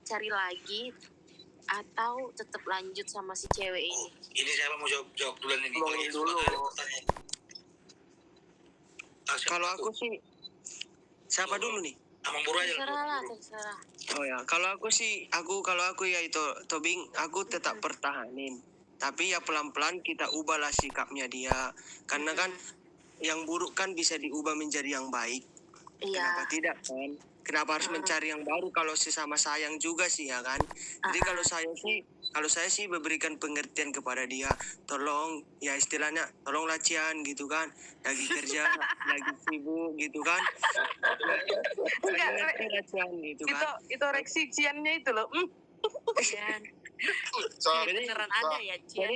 cari lagi, atau tetap lanjut sama si cewek ini? Ini siapa mau jawab duluan ini? Ngomongin dulu. Kalau aku sih, siapa dulu nih? Amang Buru aja. Terserah. Oh ya, kalau aku ya itu Tobing, aku tetap pertahanin. Tapi ya pelan-pelan kita ubahlah sikapnya dia. Karena kan yang buruk kan bisa diubah menjadi yang baik. Iya. Kenapa tidak kan? Kenapa harus mencari yang baru kalau sesama sayang juga sih ya kan? Jadi kalau saya sih memberikan pengertian kepada dia, tolong ya istilahnya tolonglah Cian gitu kan, lagi kerja, lagi sibuk gitu kan. Lagi Cian gitu kan. Itu reaksi Ciannya itu loh. Cian. Beneran ada ya Cian.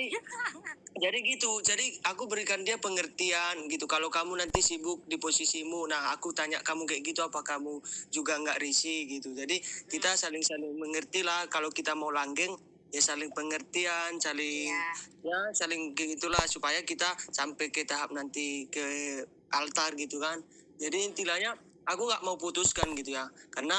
Jadi gitu, jadi aku berikan dia pengertian gitu. Kalau kamu nanti sibuk di posisimu, nah aku tanya kamu kayak gitu, apa kamu juga nggak risih gitu. Jadi kita saling mengerti lah. Kalau kita mau langgeng, ya saling pengertian, saling gitulah supaya kita sampai ke tahap nanti ke altar gitu kan. Jadi intinya aku nggak mau putuskan gitu ya, karena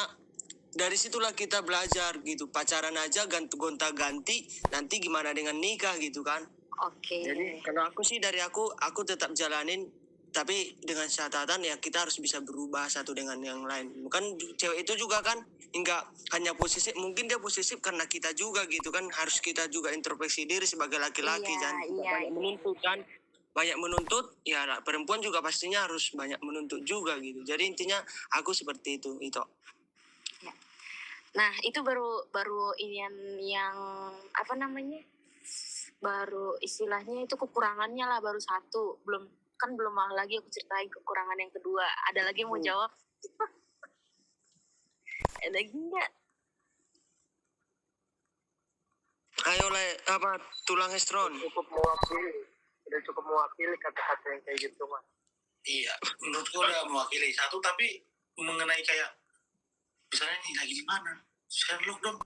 dari situlah kita belajar gitu. Pacaran aja gonta-ganti, nanti gimana dengan nikah gitu kan. Oke. Jadi kalau aku sih dari aku tetap jalanin, tapi dengan catatan ya kita harus bisa berubah satu dengan yang lain. Bukan cewek itu juga kan enggak hanya posesif, mungkin dia posesif karena kita juga gitu kan. Harus kita juga introspeksi diri sebagai laki-laki, jangan banyak menuntut kan. Banyak menuntut, ya perempuan juga pastinya harus banyak menuntut juga gitu. Jadi intinya aku seperti itu. Ya. Nah, itu baru inian yang apa namanya? Baru istilahnya itu kekurangannya lah, baru satu. Belum lagi aku ceritain kekurangan yang kedua. Ada lagi yang mau jawab? Ada lagi enggak? Ayo lah, apa tulang estron? Udah cukup mewakili kata-kata yang kayak gitu mah. Iya, menurutku udah mewakili satu, tapi mengenai kayak misalnya nih lagi di mana? Sherlock dong.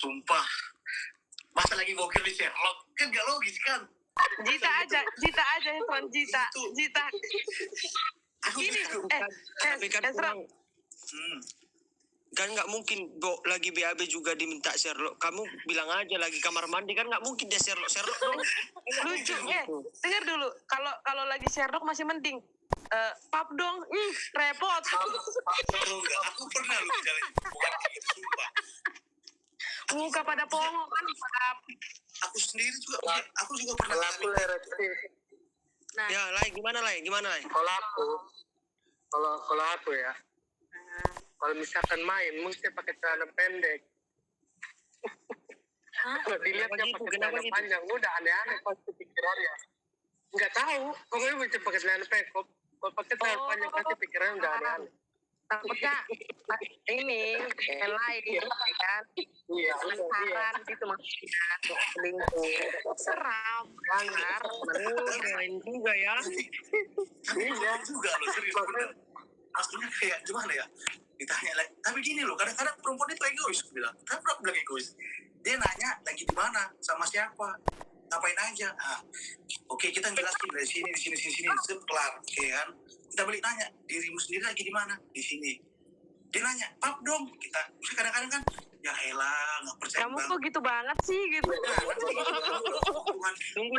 Sumpah. Masa lagi bokir di Sherlock? Kan gak logis kan? Jita aja Esron, Jita. Ini Esron. Kan nggak mungkin lagi BAB juga diminta Sherlock. Kamu bilang aja lagi kamar mandi, kan nggak mungkin dia Sherlock dong. Lucu. Dengar dulu. Kalau lagi Sherlock masih mending. Pap dong, repot. Enggak, aku pernah lu jalan bukan gitu, sumpah. Muka pada pongo kan, Pap. Aku sendiri juga pernah. Nah, ya, gimana Lai? Kalau aku ya. Kalau misalkan main, mesti pakai celana pendek. Kalau dilihatnya pakai celana panjang, udah aneh-aneh pasti pikirannya. Nggak tahu, pokoknya mesti pakai celana pendek. Kalau pakai celana panjang pasti pikirannya udah aneh-aneh. Takutnya ini yang lain kan? Iya. Penasaran gitu maksudnya. Selingkuh. Seram. Benar. Main juga ya. Iya juga loh, serius bener. Maksudnya kayak gimana ya? Ditanya lagi, tapi gini loh, kadang-kadang perempuan itu egois, aku bilang. Kenapa aku bilang egois? Dia nanya lagi di mana, sama siapa, ngapain aja. Oke, kita jelasin dari sini, kelar, oke kan? Kita balik tanya, dirimu sendiri lagi di mana? Di sini. Dia nanya, Pap dong, kita. Kadang-kadang kan, ya elah, nggak percaya. Kamu kok gitu banget sih gitu. Tunggu.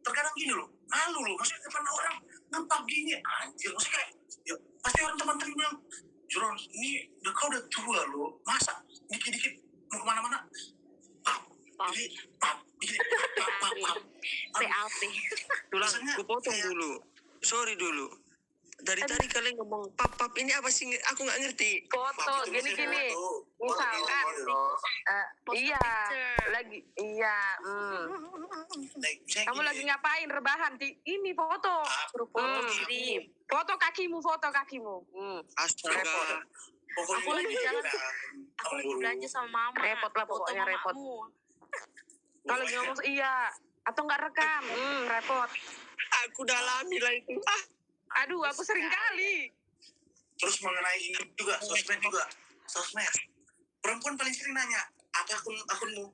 Terkadang gini loh, malu loh, maksudnya pernah orang ngempap gini, anjir, maksudnya kayak, ya, pasti orang teman-teman bilang, Juron, ini kau udah tua loh, masa dikit-dikit mau kemana-mana, pap, PLP. Tulang, aku potong dulu. Sorry dulu. Dari tadi kalian ngomong pap ini apa sih? Aku nggak ngerti. Foto gini. Misalkan, kamu lagi ngapain? Rebahan? Ini foto. Kirim. Foto kakimu. Astaga. Aku lagi jalan. Aku lagi belanja sama mama. Repot lah pokoknya, repot. Kalau lagi ngomong atau nggak rekam, repot. Aku dalami lah itu. Aduh, aku sering kali. Terus mengenai ini juga, sosmed. Perempuan paling sering nanya, apa akunmu?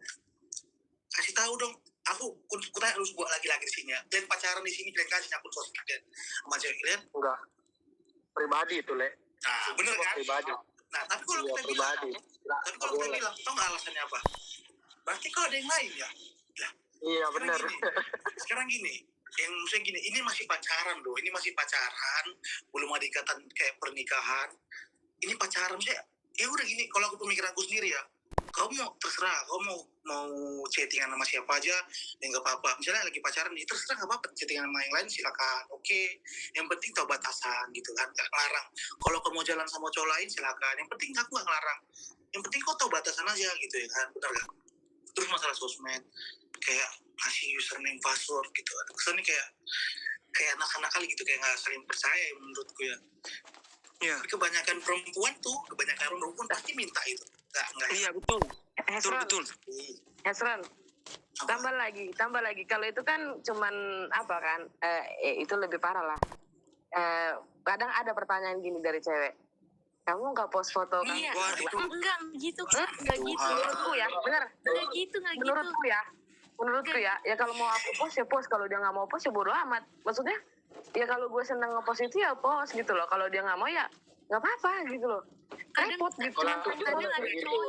Kasih tahu dong. Aku tanya lu buat laki-laki di sini ya. Kalian pacaran di sini, kalian kasih akun sosmed sama cewek kalian? Enggak. Pribadi itu, Le. Nah, bener kan? Pribadi. Nah, tapi kalau Iya, kita bilang, pribadi. tapi kalau kita bilang, tau nggak alasannya apa? Berarti kalau ada yang lain ya. Lah, Iya, sekarang benar. gini, sekarang gini, yang misalnya gini, ini masih pacaran loh, ini masih pacaran, belum ada ikatan kayak pernikahan. Ini pacaran saya, ya udah gini, kalau aku pemikiranku sendiri ya, kau mau terserah, kau mau chattingan sama siapa aja, ya nggak apa-apa. Misalnya lagi pacaran nih, terserah nggak apa-apa, chattingan sama yang lain silakan, oke. Yang penting tahu batasan gitu kan, nggak ngelarang. Kalau kau mau jalan sama cowok lain silakan, yang penting aku nggak ngelarang. Yang penting kau tahu batasan aja gitu ya kan, benar gak? Terus masalah sosmed, kayak ngasih username password gitu, kesannya kayak anak-anak kali gitu, kayak nggak saling percaya ya menurutku ya. Iya. Kebanyakan perempuan pasti minta itu. Enggak. Iya, betul. Hesron, Betul. Hesron, tambah lagi. Kalau itu kan cuman apa kan? Itu lebih parah lah. Kadang ada pertanyaan gini dari cewek. Kamu nggak post foto kan? Iya. Waduh. Enggak gitu, Kak. Enggak gitu. Tuhan. Menurutku ya, bener. Iya. Menurutku ya kalau mau aku post ya post, kalau dia nggak mau post ya bodo amat. Maksudnya ya kalau gue seneng ngepost itu ya post gitu loh, kalau dia nggak mau ya nggak apa-apa gitu loh. Repot gitu. Kalau Kadang ada gitu. cowok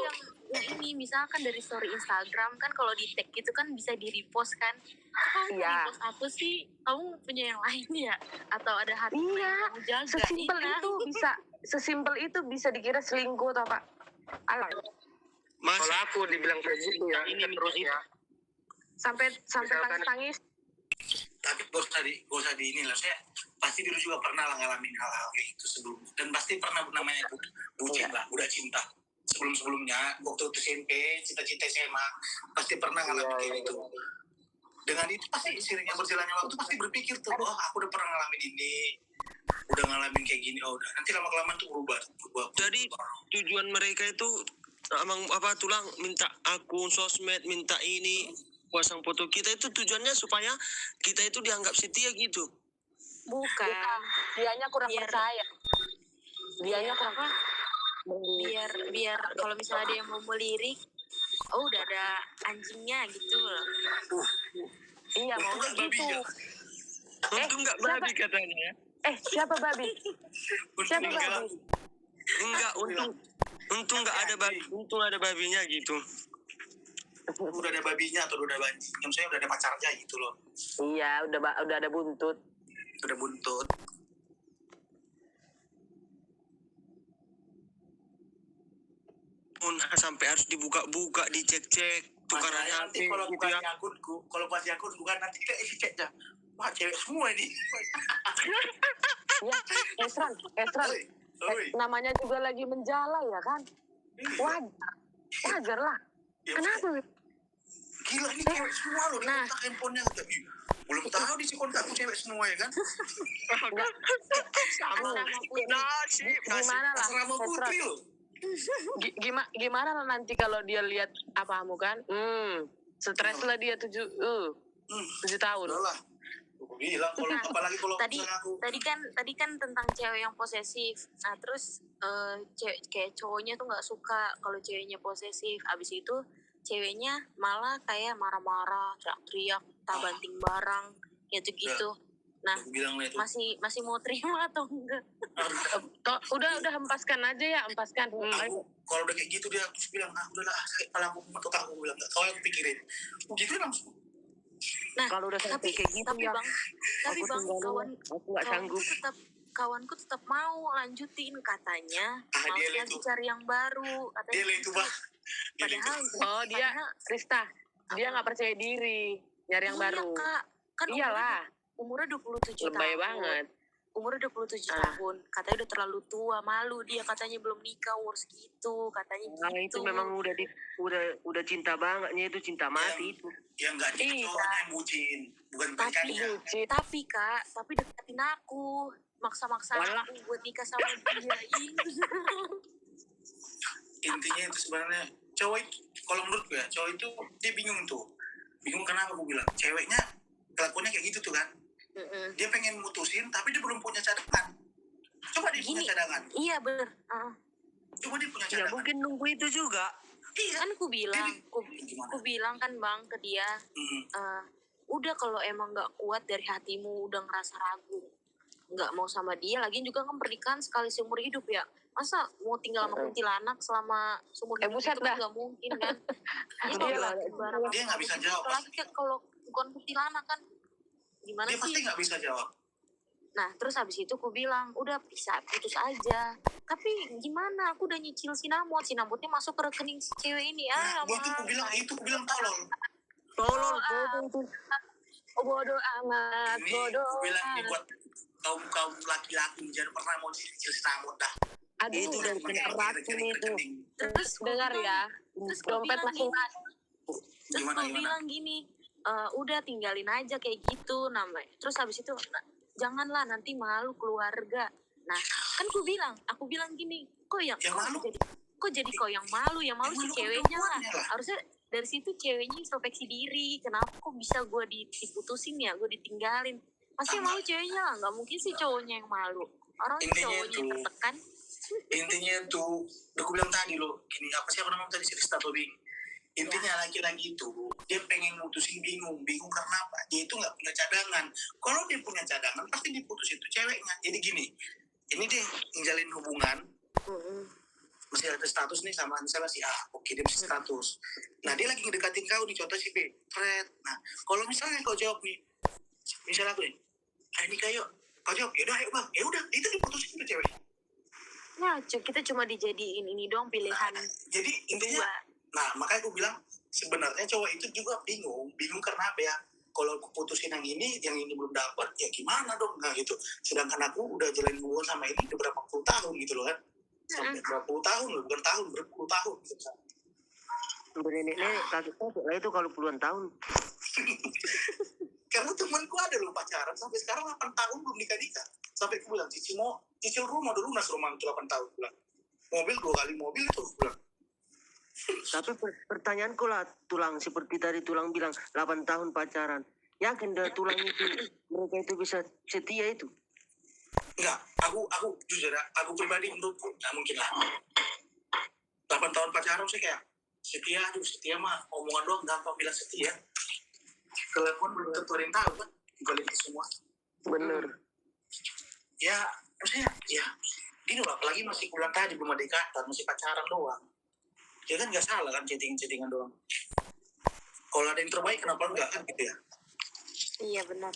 yang ini misalkan dari story Instagram kan, kalau di tag gitu kan bisa di repost kan. Kamu Iya. repost aku sih, kamu punya yang lain ya, atau ada hati yang Iya, kamu jaga. sesimpel Iya. itu bisa dikira selingkuh atau apa? Alah, Mas, Kalau aku dibilang kayak gitu ya, Ini terus ya. sampai Misalkan- tangis-tangis. Tapi gak usah di ini lah, saya pasti dulu juga pernah lah ngalamin hal-hal kayak gitu sebelum, dan pasti pernah namanya bucin lah, udah cinta sebelumnya waktu itu SMP, cita-cita SMA pasti pernah ngalamin kayak gitu. Dengan itu pasti seiringnya berjalannya waktu pasti berpikir tuh, oh aku udah pernah ngalamin ini, udah ngalamin kayak gini, oh udah nanti lama-kelamaan tuh berubah. jadi tujuan mereka itu emang apa tulang minta akun sosmed, minta ini, pasang foto kita itu tujuannya supaya kita itu dianggap setia gitu. Bukan. Dianya kurang Biar- percaya. Dianya kurang apa? Biar kalau misalnya ada yang mau melirik, oh udah ada anjingnya gitu loh. Iya, mau Untung gitu. babi ya. Untung nggak siapa? babi katanya ya. Siapa babi? Siapa Untung babi? Enggak, untung nggak ada babi, untung ada babinya gitu. udah ada babinya atau udah ada anjingnya, misalnya udah ada pacarnya gitu loh, Iya, udah ada buntut. udah buntut. Pun sampai harus dibuka-buka, dicek-cek tukaran Masalahnya nanti HP kalau gitu bukan ya. akunku, kalau pas akun bukan nanti kayak isi chatnya, wah cewek semua ini. Ya, Esran. Oi. Namanya juga lagi menjala ya kan? Wajar lah. Ya, Kenapa? gila ini cewek semua loh, Nah. kontak handphonenya kata, "Ih, belum tahu di si kontakku cewek semua ya kan." Asrama putri. Gimana lah? Asrama putri loh. Gimana lah nanti kalau dia lihat apamu kan? Stres lah dia 7 tahun. Udah lah. Aku bilang kalau apalagi kalau Tadi misalnya aku tadi kan tentang cewek yang posesif. Nah terus kayak cowoknya tuh nggak suka kalau ceweknya posesif. Abis itu ceweknya malah kayak marah-marah, teriak-teriak, tak banting barang, gitu. Nah aku bilang lah itu. masih mau terima atau enggak? Udah hempaskan aja ya, hempaskan. Aku kalau udah kayak gitu dia terus bilang, udahlah sakit kepala aku, atau aku bilang nggak tahu yang aku pikirin. Gitu langsung. Nah Kalau udah sampai kayak gitu tapi ya, bang aku tinggalin, aku nggak sanggup. kawanku tetap mau lanjutin katanya, mau dia lagi itu. cari yang baru katanya. Dia lah itu bah. Dia lah itu. Padahal Oh dia, Rista, dia nggak percaya diri, nyari yang iya, baru. Kak. Kan Iyalah, umurnya 27 lebay tahun. banget. Umurnya 27 Ah. tahun. Katanya udah terlalu tua, malu dia katanya belum nikah, umur segitu, katanya Nah, gitu. itu memang udah cinta bangetnya, itu cinta mati itu. Yang nggak cinta Iya. cowoknya yang bucin, bukan Tapi pacarnya. tapi Kak, tapi deketin aku, maksa-maksa Walah. aku buat nikah sama dia. Intinya itu sebenarnya cowok itu, kalau menurut gue ya, cowok itu dia bingung tuh. Bingung kenapa gue bilang, ceweknya kelakuannya kayak gitu tuh kan. Dia pengen mutusin tapi dia belum punya cadangan. Coba dia punya Gini. cadangan. Iya bener. Coba dia punya Ya cadangan. mungkin nunggu itu juga. Iya. Kan aku bilang, Gimana? aku bilang kan bang ke dia, Hmm. udah kalau emang nggak kuat dari hatimu, udah ngerasa ragu, nggak mau sama dia, lagi juga kan pernikahan sekali seumur hidup ya, masa mau tinggal sama kuntilanak selama seumur hidup buset itu dah. nggak mungkin kan. Jadi Iya kalau lah. barang Dia nggak bisa jawab. lagi kan kalau bukan kuntilanak kan gimana Dia pasti sih. nggak bisa jawab. Nah terus habis itu aku bilang udah bisa putus aja, tapi gimana, aku udah nyicil sinamotnya masuk ke rekening si cewek ini. Nah, Nggak aku bilang tolol. Tolol, bodoh itu. Bodoh amat, Ini bodoh aku bilang ini amat. buat kaum laki-laki jangan pernah mau cicil sinamot dah. Aduh, Itu udah dari bener racun itu. Terus gua Dengar bilang- ya, terus gua dompet bilang masing-masing. Terus Gimana? gue bilang gini, udah tinggalin aja kayak gitu namanya. Terus habis itu, nah, janganlah nanti malu keluarga. Nah, kan aku bilang gini, kok Ya malu. jadi kok yang malu si malu ceweknya lah. perempuannya lah. Harusnya dari situ ceweknya introspeksi diri. Kenapa kok bisa gue diputusin ya, gue ditinggalin? Pasti yang malu ceweknya lah, nggak mungkin sih cowoknya yang malu. Orang Intinya cowoknya yang itu- tertekan. Intinya tuh udah aku bilang tadi loh, gini apa sih namanya tadi, si Rista Tobing. Intinya laki-laki itu dia pengen mutusin bingung karena apa? Dia itu nggak punya cadangan. Kalau dia punya cadangan pasti diputusin tuh ceweknya. Jadi gini, ini deh ngejalin hubungan, masih ada status nih sama misalnya si A, oke dia masih status. Nah dia lagi ngedekatin kau nih, contoh si B, Fred. Nah kalau misalnya kau jawab nih, misalnya aku nih, ini kayak kau jawab, yaudah ayo bang, ya udah itu diputusin tuh cewek. Ya, kita cuma dijadiin ini dong pilihan. Jadi intinya, nah makanya aku bilang sebenarnya cowok itu juga bingung karena apa ya? Kalau aku putusin yang ini belum dapat, ya gimana dong? Nah gitu. Sedangkan aku udah jalan hubungan sama ini udah berapa puluh tahun gitu loh kan? Sampai berapa puluh tahun loh, bukan tahun, berpuluh tahun gitu kan. Nenek-nenek, kakek lah itu kalau puluhan tahun. Karena temanku ada loh pacaran sampai sekarang 8 tahun belum nikah. Sampai aku bilang, cicil rumah dulu lunas rumah itu 8 tahun bilang. Mobil 2 kali mobil itu bilang. Tapi pertanyaanku lah, Tulang, seperti tadi Tulang bilang 8 tahun pacaran. Yakin dah Tulang itu, mereka itu bisa setia itu? Enggak, aku jujur ya, aku pribadi menurutku nggak mungkin lah. 8 tahun pacaran sih kayak setia mah omongan doang, gampang bilang setia. Kelakuan belum tentu ada yang tahu kan, dibalik itu semua. Bener. Ya, maksudnya ya gini loh, apalagi masih bulan tadi belum ada ikatan, masih pacaran doang. Ya kan nggak salah kan chattingan doang. Kalau ada yang terbaik kenapa enggak kan gitu ya? Iya benar.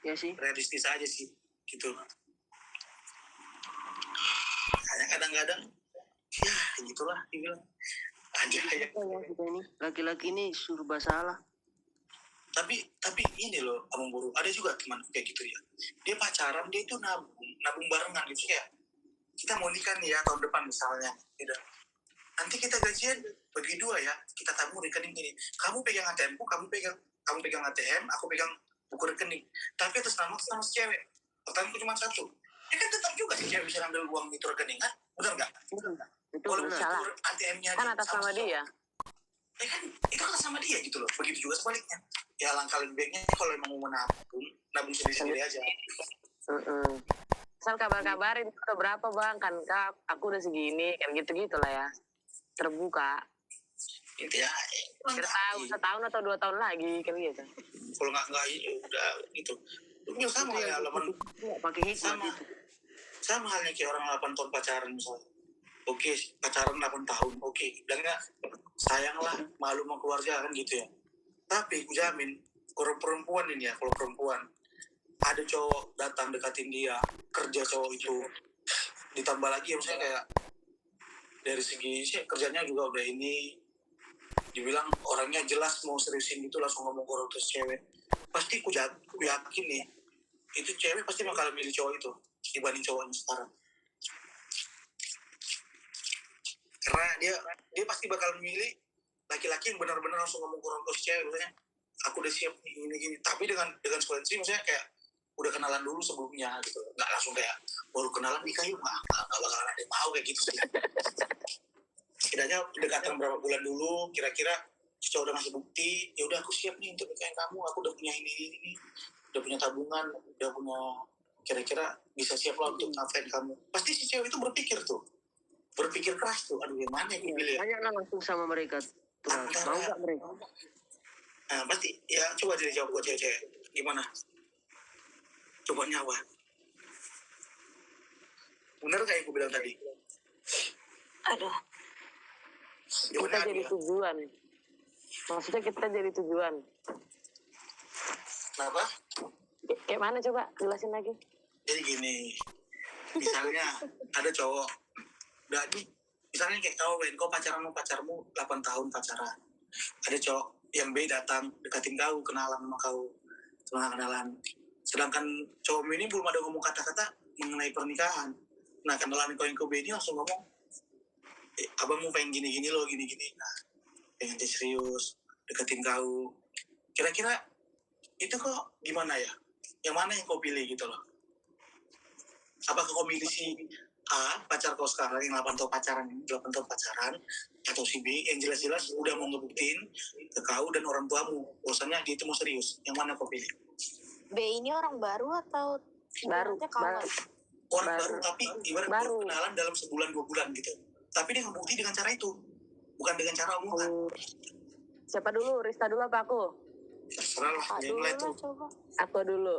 Ya sih. Realistis aja sih gitu. Hanya kadang-kadang ya gitulah dibilang aja kayak. Kita ini laki-laki ini serba salah. Tapi ini loh abang Buru, ada juga teman kayak gitu ya, dia pacaran, dia itu nabung barengan gitu, kayak kita mau nikah nih ya tahun depan misalnya gitu. Nanti kita gajian bagi 2 ya, kita tabung rekening ini, kamu pegang ATM ku, kamu pegang ATM, aku pegang buku rekening, tapi atas nama si cewek, pertanyaanku cuma satu, ya kan tetap juga si cewek bisa ambil uang itu rekening kan, benar nggak? Itu Kalau benar. Salah. ATM-nya Kan atas nama dia. ya kan itu kan sama dia gitu loh, begitu juga sebaliknya. Ya langkah lebih baiknya kalau emang mau nabung sendiri aja. Asal kabar-kabarin udah berapa bang, kan kak aku udah segini, kan gitu-gitu lah ya. Terbuka. Intinya Kita tahu setahun atau 2 tahun lagi kan gitu. kalau nggak udah gitu. Itu sama ya laman, Pakai hikmat sama itu. sama halnya kayak orang 8 tahun pacaran misalnya. Oke, pacaran 8 tahun, oke, bilangnya sayang lah, malu sama keluarga kan gitu ya. Tapi aku jamin, kalau perempuan ini ya, kalau perempuan ada cowok datang dekatin dia, kerja cowok itu, ditambah lagi misalnya kayak dari segi kerjanya juga udah ini, dibilang orangnya jelas mau seriusin gitu, langsung ngomong ke orang tua cewek, pasti aku yakin nih, itu cewek pasti bakal milih cowok itu dibanding cowoknya sekarang. Karena dia pasti bakal memilih laki-laki yang benar-benar langsung ngomong ke orang tua cewek, misalnya aku udah siap nih gini, tapi dengan konsekuensi misalnya kayak udah kenalan dulu sebelumnya gitu, nggak langsung kayak baru kenalan nikah yuk, nggak bakalan ada yang mau kayak gitu sih. Setidaknya pendekatan berapa bulan dulu, kira-kira si cowok udah ngasih bukti, ya udah aku siap nih untuk nikahin kamu, aku udah punya ini, udah punya tabungan, udah punya kira-kira bisa siap lah untuk nafkahin kamu. Pasti si cewek itu berpikir keras tuh, aduh yang mana yang gue pilih ya? Tanya langsung sama mereka. Tulang, mau nggak mereka? Nah pasti ya coba jadi jawab buat cewek-cewek gimana? Coba nyawa. Bener kayak aku bilang tadi. Aduh. Coba Kita jadi ya. tujuan. Maksudnya kita jadi tujuan. Kenapa? Kayak mana coba jelasin lagi. Jadi gini, misalnya ada cowok, udah misalnya kayak kau pacaran sama pacarmu 8 tahun pacaran. Ada cowok yang B datang deketin kau, kenalan sama kau, kenalan. Sedangkan cowok ini belum ada ngomong kata-kata mengenai pernikahan. Nah, kenalan kau yang ke B ini langsung ngomong, abang mau pengen gini-gini loh, gini-gini. Nah, pengen dia serius, deketin kau. Kira-kira itu kok gimana ya? Yang mana yang kau pilih gitu loh? Apakah kau milih si A, pacar kau sekarang yang 8 tahun pacaran, atau si B yang jelas-jelas udah mau ngebuktiin ke kau dan orang tuamu, bahwasanya dia itu mau serius? Yang mana kau pilih? B ini orang baru atau Baru, ibaratnya kawan? Orang Baru. baru, tapi ibarat Baru. baru kenalan dalam sebulan 2 bulan gitu. Tapi dia ngebukti dengan cara itu, bukan dengan cara omongan. Siapa dulu? Rista dulu apa aku? Terserah lah, Kak yang dulu mulai lah tuh. coba. Aku dulu.